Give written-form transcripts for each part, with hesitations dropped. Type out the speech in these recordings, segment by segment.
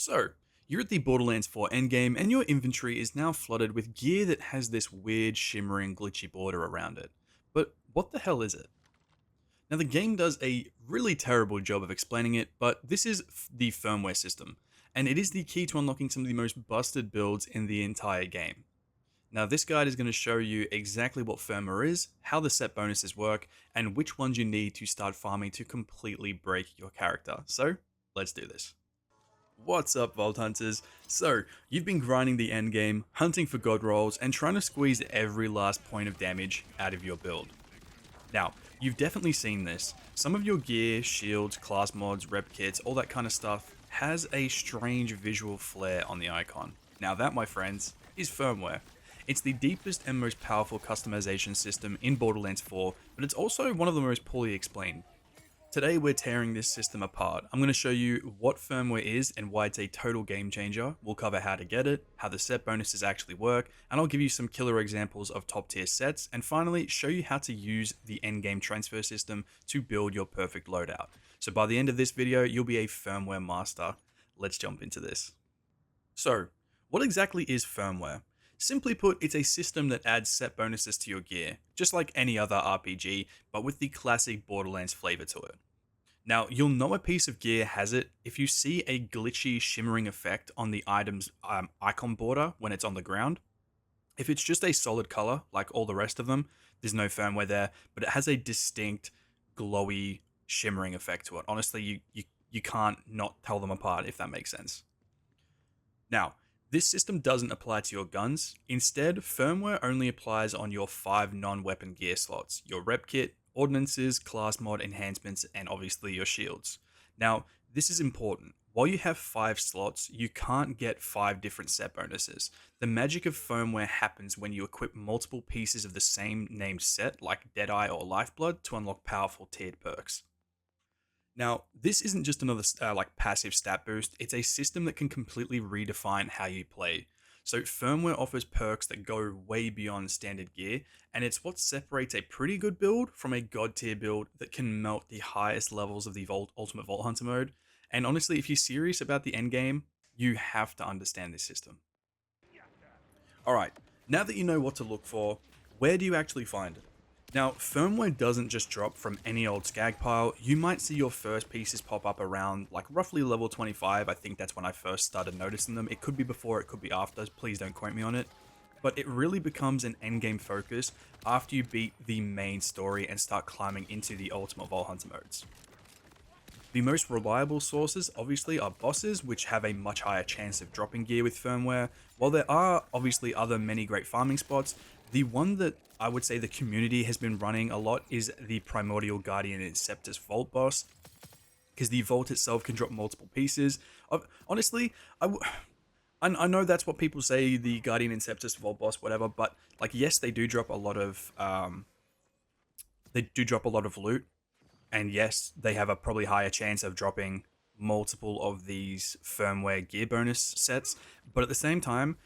So, you're at the Borderlands 4 endgame, and your inventory is now flooded with gear that has this weird, shimmering, glitchy border around it. But what the hell is it? Now, the game does a really terrible job of explaining it, but this is the firmware system, and it is the key to unlocking some of the most busted builds in the entire game. Now, this guide is going to show you exactly what firmware is, how the set bonuses work, and which ones you need to start farming to completely break your character. So, let's do this. What's up, Vault Hunters? So, you've been grinding the endgame, hunting for god rolls, and trying to squeeze every last point of damage out of your build. Now, you've definitely seen this. Some of your gear, shields, class mods, rep kits, all that kind of stuff has a strange visual flair on the icon. Now that, my friends, is firmware. It's the deepest and most powerful customization system in Borderlands 4, but it's also one of the most poorly explained. Today we're tearing this system apart. I'm going to show you what firmware is and why it's a total game changer. We'll cover how to get it, how the set bonuses actually work, and I'll give you some killer examples of top tier sets, and finally show you how to use the endgame transfer system to build your perfect loadout. So by the end of this video, you'll be a firmware master. Let's jump into this. So, what exactly is firmware? Simply put, it's a system that adds set bonuses to your gear, just like any other RPG, but with the classic Borderlands flavor to it. Now, you'll know a piece of gear has it if you see a glitchy, shimmering effect on the item's icon border when it's on the ground. If it's just a solid color, like all the rest of them, there's no firmware there, but it has a distinct, glowy, shimmering effect to it. Honestly, you can't not tell them apart, if that makes sense. Now, this system doesn't apply to your guns. Instead, firmware only applies on your 5 non-weapon gear slots, your rep kit, ordnances, class mod enhancements, and obviously your shields. Now, this is important. While you have 5 slots, you can't get 5 different set bonuses. The magic of firmware happens when you equip multiple pieces of the same named set, like Deadeye or Lifeblood, to unlock powerful tiered perks. Now, this isn't just another passive stat boost, it's a system that can completely redefine how you play. So firmware offers perks that go way beyond standard gear, and it's what separates a pretty good build from a god tier build that can melt the highest levels of the Ultimate Vault Hunter mode. And honestly, if you're serious about the endgame, you have to understand this system. Alright, now that you know what to look for, where do you actually find it? Now, firmware doesn't just drop from any old skag pile. You might see your first pieces pop up around like roughly level 25. I think that's when I first started noticing them. It could be before, it could be after. Please don't quote me on it. But it really becomes an endgame focus after you beat the main story and start climbing into the Ultimate Vault Hunter modes. The most reliable sources obviously are bosses, which have a much higher chance of dropping gear with firmware. While there are obviously other many great farming spots, the one that I would say the community has been running a lot is the Primordial Guardian Inceptus Vault boss, because the vault itself can drop multiple pieces. Honestly, I know that's what people say, the Guardian Inceptus Vault boss, whatever, but like yes, they do drop a lot of loot. And yes, they have a probably higher chance of dropping multiple of these firmware gear bonus sets, but at the same time,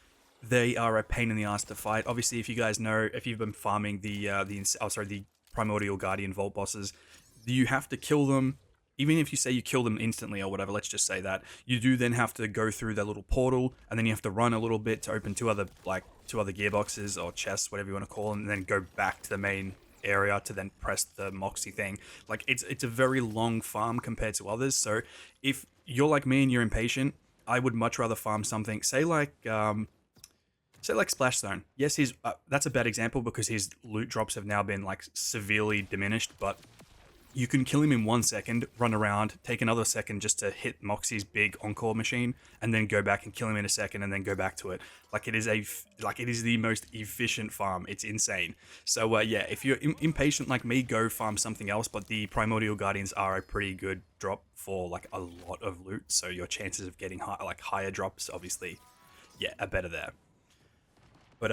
they are a pain in the ass to fight. Obviously, if you guys know, if you've been farming the Primordial Guardian Vault bosses, you have to kill them. Even if you say you kill them instantly or whatever, let's just say that, you do then have to go through their little portal, and then you have to run a little bit to open two other gearboxes or chests, whatever you want to call them, and then go back to the main area to then press the Moxie thing. Like it's a very long farm compared to others. So if you're like me and you're impatient, I would much rather farm something, say like Splashstone. Yes, that's a bad example because his loot drops have now been like severely diminished, but you can kill him in 1 second, run around, take another second just to hit Moxie's big encore machine, and then go back and kill him in a second, and then go back to it. Like it is the most efficient farm. It's insane. So yeah, if you're impatient like me, go farm something else. But the Primordial Guardians are a pretty good drop for like a lot of loot. So your chances of getting higher drops, obviously, yeah, are better there. But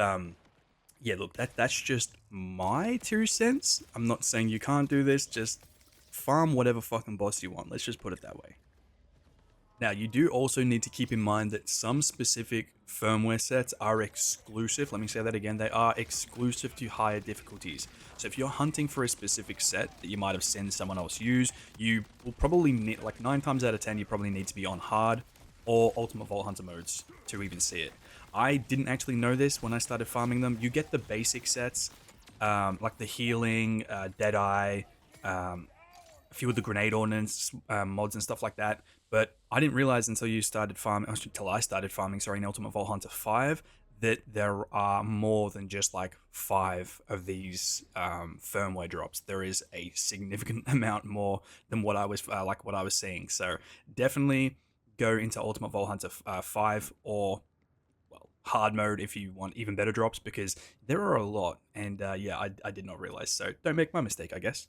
yeah, look, that's just my 2 cents. I'm not saying you can't do this. Just farm whatever fucking boss you want. Let's just put it that way. Now, you do also need to keep in mind that some specific firmware sets are exclusive. Let me say that again. They are exclusive to higher difficulties. So if you're hunting for a specific set that you might have seen someone else use, you will probably need, like 9 times out of 10, you probably need to be on hard. or Ultimate Vault Hunter modes to even see it. I didn't actually know this when I started farming them. You get the basic sets, like the healing, Deadeye, a few of the grenade ordnance mods and stuff like that. But I didn't realize until you started farming, until I started farming, sorry, in Ultimate Vault Hunter 5, that there are more than just like 5 of these firmware drops. There is a significant amount more than what I was what I was seeing. So definitely go into Ultimate Vault Hunter 5 or hard mode if you want even better drops, because there are a lot. And yeah, I did not realize. So don't make my mistake, I guess.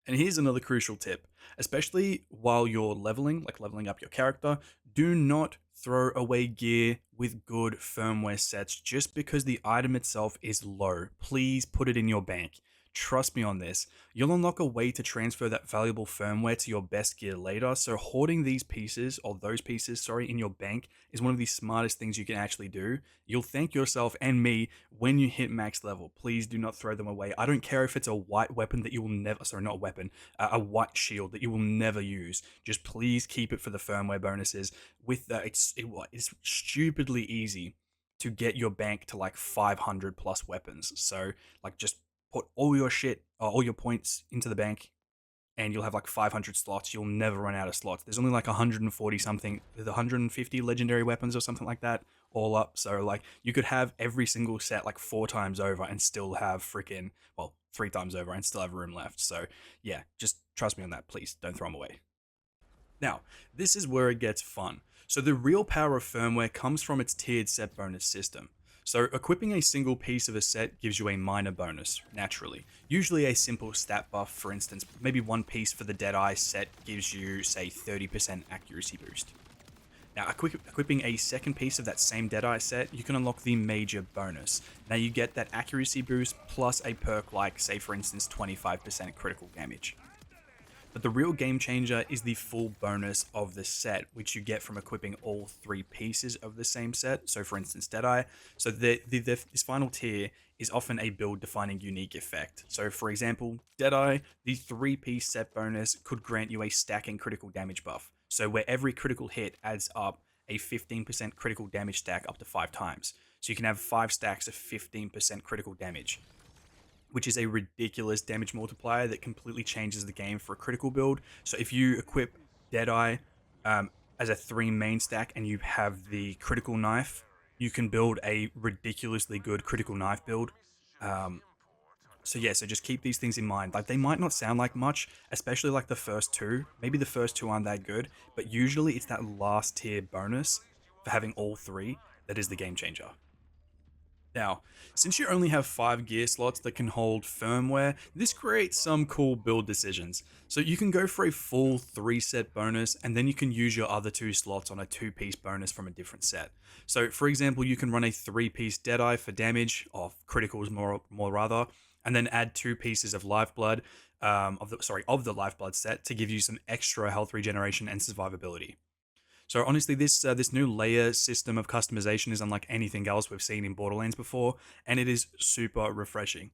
And here's another crucial tip, especially while you're leveling, like leveling up your character, do not throw away gear with good firmware sets just because the item itself is low. Please put it in your bank. Trust me on this. You'll unlock a way to transfer that valuable firmware to your best gear later, so hoarding these pieces, or those pieces, sorry, in your bank is one of the smartest things you can actually do. You'll thank yourself and me when you hit max level. Please do not throw them away. I don't care if it's a white weapon that you will never, sorry, not a weapon, a white shield that you will never use. Just please keep it for the firmware bonuses. With that, it's stupidly easy to get your bank to like 500 plus weapons. So like just put all your shit, all your points into the bank, and you'll have like 500 slots. You'll never run out of slots. There's only like 140 something, 150 legendary weapons or something like that all up. So like you could have every single set like 4 times over and still have freaking, well, 3 times over and still have room left. So yeah, just trust me on that. Please don't throw them away. Now, this is where it gets fun. So the real power of firmware comes from its tiered set bonus system. So equipping a single piece of a set gives you a minor bonus, naturally. Usually a simple stat buff, for instance, maybe one piece for the Deadeye set gives you, say, 30% accuracy boost. Now, equipping a second piece of that same Deadeye set, you can unlock the major bonus. Now you get that accuracy boost plus a perk like, say for instance, 25% critical damage. But the real game changer is the full bonus of the set, which you get from equipping all 3 pieces of the same set. So for instance, Deadeye. So this final tier is often a build-defining unique effect. So for example, Deadeye, the 3-piece set bonus could grant you a stacking critical damage buff. So where every critical hit adds up a 15% critical damage stack up to 5 times. So you can have 5 stacks of 15% critical damage, which is a ridiculous damage multiplier that completely changes the game for a critical build. So if you equip Deadeye as a 3 main stack and you have the critical knife, you can build a ridiculously good critical knife build. So yeah, so just keep these things in mind. Like they might not sound like much, especially like the first 2. Maybe the first 2 aren't that good, but usually it's that last tier bonus for having all 3 that is the game changer. Now, since you only have 5 gear slots that can hold firmware, this creates some cool build decisions. So you can go for a full 3 set bonus, and then you can use your other 2 slots on a 2-piece bonus from a different set. So for example, you can run a 3-piece Deadeye for damage, or criticals more rather, and then add 2 pieces of Lifeblood, of the Lifeblood set to give you some extra health regeneration and survivability. So honestly, this new layer system of customization is unlike anything else we've seen in Borderlands before, and it is super refreshing.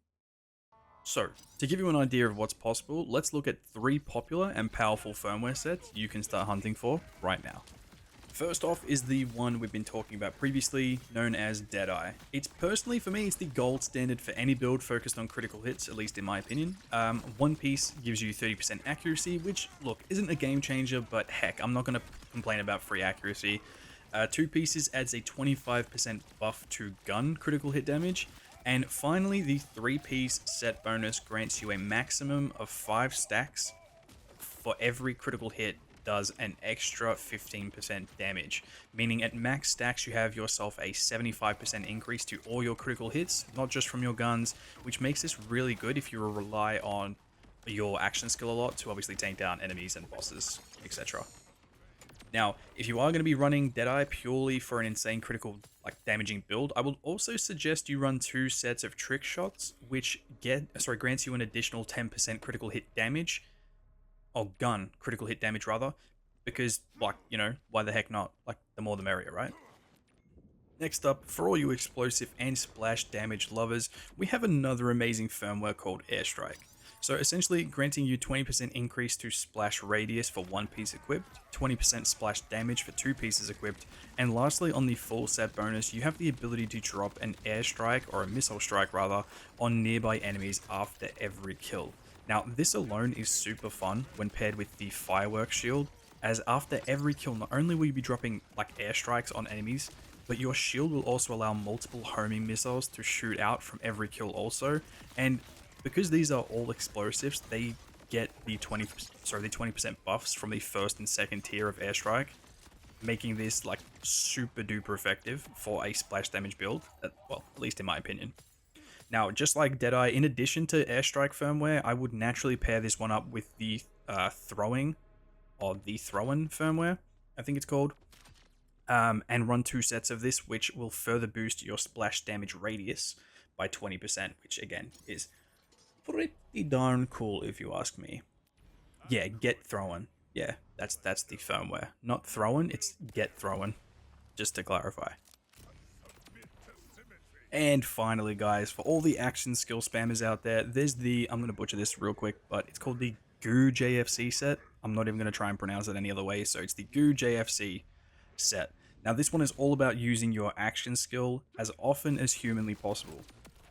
So, to give you an idea of what's possible, let's look at 3 popular and powerful firmware sets you can start hunting for right now. First off is the one we've been talking about previously, known as Deadeye. It's personally, for me, it's the gold standard for any build focused on critical hits, at least in my opinion. One piece gives you 30% accuracy, which, look, isn't a game changer, but heck, I'm not going to complain about free accuracy. 2 pieces adds a 25% buff to gun critical hit damage. And finally, the 3-piece set bonus grants you a maximum of 5 stacks for every critical hit does an extra 15% damage, meaning at max stacks you have yourself a 75% increase to all your critical hits, not just from your guns, which makes this really good if you rely on your action skill a lot to obviously take down enemies and bosses, etc. Now, if you are going to be running Deadeye purely for an insane critical damaging build, I will also suggest you run 2 sets of trick shots, which grants you an additional 10% critical hit damage, or gun critical hit damage rather, because why the heck not? Like, the more the merrier, right? Next up, for all you explosive and splash damage lovers, we have another amazing firmware called Airstrike. So essentially granting you 20% increase to splash radius for one piece equipped, 20% splash damage for two pieces equipped, and lastly on the full set bonus you have the ability to drop an airstrike, or a missile strike rather, on nearby enemies after every kill. Now this alone is super fun when paired with the fireworks shield, as after every kill not only will you be dropping like airstrikes on enemies, but your shield will also allow multiple homing missiles to shoot out from every kill also, and because these are all explosives, they get the 20% buffs from the first and second tier of airstrike, making this like super duper effective for a splash damage build. Well, at least in my opinion. Now, just like Deadeye, in addition to airstrike firmware, I would naturally pair this one up with the throwing, or the throw-in firmware, I think it's called, and run 2 sets of this, which will further boost your splash damage radius by 20%, which again is pretty darn cool if you ask me. Yeah, get throwing. Yeah, that's the firmware. Not throwing, it's get throwing. Just to clarify. And finally, guys, for all the action skill spammers out there, there's the, I'm going to butcher this real quick, but it's called the Goo JFC set. I'm not even going to try and pronounce it any other way, so it's the Goo JFC set. Now, this one is all about using your action skill as often as humanly possible.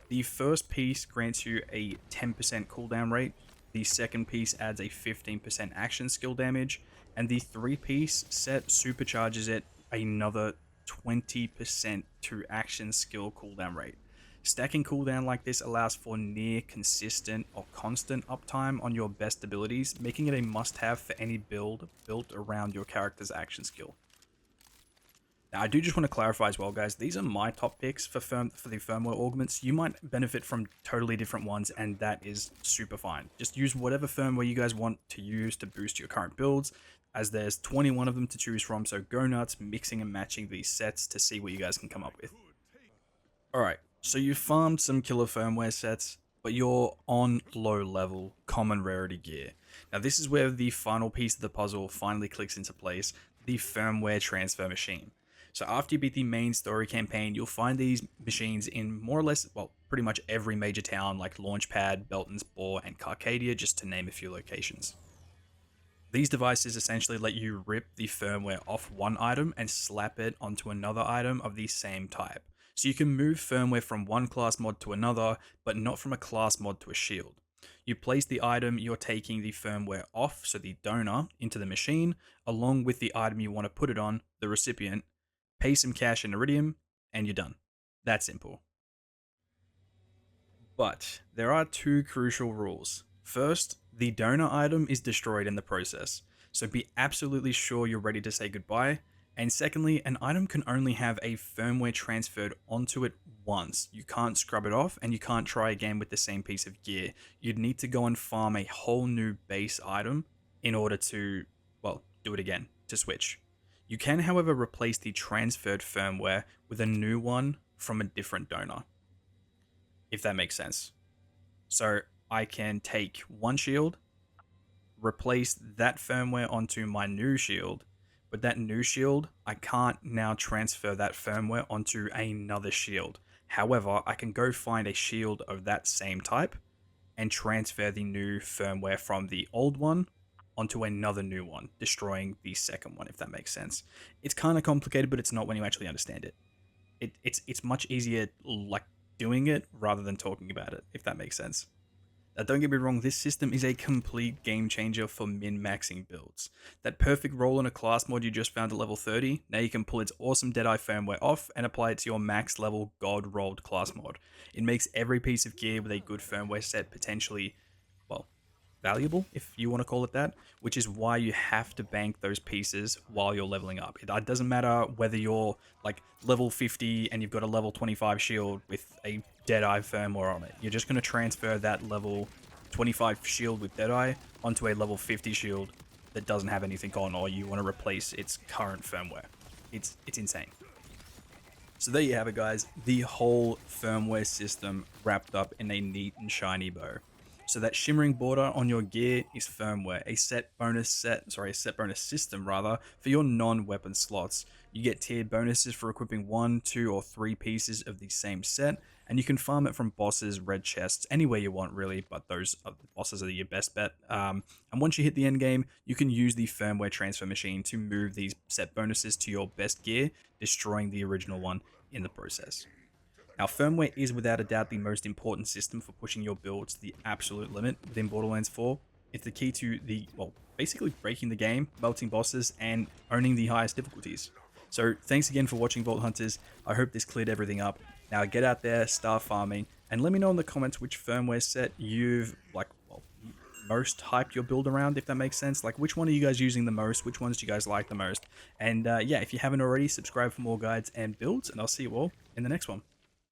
The first piece grants you a 10% cooldown rate, the second piece adds a 15% action skill damage, and the 3-piece set supercharges it another 20% to action skill cooldown rate. Stacking cooldown like this allows for near consistent or constant uptime on your best abilities, making it a must-have for any build built around your character's action skill. Now, I do just want to clarify as well, guys, these are my top picks for the firmware augments. You might benefit from totally different ones, and that is super fine. Just use whatever firmware you guys want to use to boost your current builds, as there's 21 of them to choose from, so go nuts mixing and matching these sets to see what you guys can come up with. Alright, so you farmed some killer firmware sets, but you're on low level, common rarity gear. Now this is where the final piece of the puzzle finally clicks into place, the firmware transfer machine. So after you beat the main story campaign, you'll find these machines in more or less, well, pretty much every major town like Launchpad, Beltonsport, and Carcadia, just to name a few locations. These devices essentially let you rip the firmware off one item and slap it onto another item of the same type. So you can move firmware from one class mod to another, but not from a class mod to a shield. You place the item you're taking the firmware off, so the donor, into the machine, along with the item you want to put it on, the recipient, pay some cash in Iridium, and you're done. That simple. But there are 2 crucial rules. First, the donor item is destroyed in the process, so be absolutely sure you're ready to say goodbye. And secondly, an item can only have a firmware transferred onto it once. You can't scrub it off, and you can't try again with the same piece of gear. You'd need to go and farm a whole new base item in order to, well, do it again, to switch. You can, however, replace the transferred firmware with a new one from a different donor, if that makes sense. So I can take one shield, replace that firmware onto my new shield, but that new shield, I can't now transfer that firmware onto another shield. However, I can go find a shield of that same type and transfer the new firmware from the old one onto another new one, destroying the second one, if that makes sense. It's kind of complicated, but it's not when you actually understand it. It's much easier like doing it rather than talking about it, if that makes sense. Now, don't get me wrong, this system is a complete game changer for min-maxing builds. That perfect roll on a class mod you just found at level 30, now you can pull its awesome Deadeye firmware off and apply it to your max level god rolled class mod. It makes every piece of gear with a good firmware set potentially, well, valuable, if you want to call it that, which is why you have to bank those pieces while you're leveling up. It doesn't matter whether you're like level 50 and you've got a level 25 shield with a Deadeye firmware on it. You're just going to transfer that level 25 shield with Deadeye onto a level 50 shield that doesn't have anything on, or you want to replace its current firmware. It's insane. So there you have it, guys. The whole firmware system wrapped up in a neat and shiny bow. So that shimmering border on your gear is firmware, a set bonus system rather, for your non-weapon slots. You get tiered bonuses for equipping 1, 2, or 3 pieces of the same set, and you can farm it from bosses, red chests, anywhere you want really, but those bosses are your best bet. And once you hit the end game, you can use the firmware transfer machine to move these set bonuses to your best gear, destroying the original one in the process. Now, firmware is without a doubt the most important system for pushing your build to the absolute limit within Borderlands 4. It's the key to basically breaking the game, melting bosses, and owning the highest difficulties. So, thanks again for watching, Vault Hunters. I hope this cleared everything up. Now, get out there, start farming, and let me know in the comments which firmware set you've, most hyped your build around, if that makes sense. Like, which one are you guys using the most? Which ones do you guys like the most? And yeah, if you haven't already, subscribe for more guides and builds, and I'll see you all in the next one.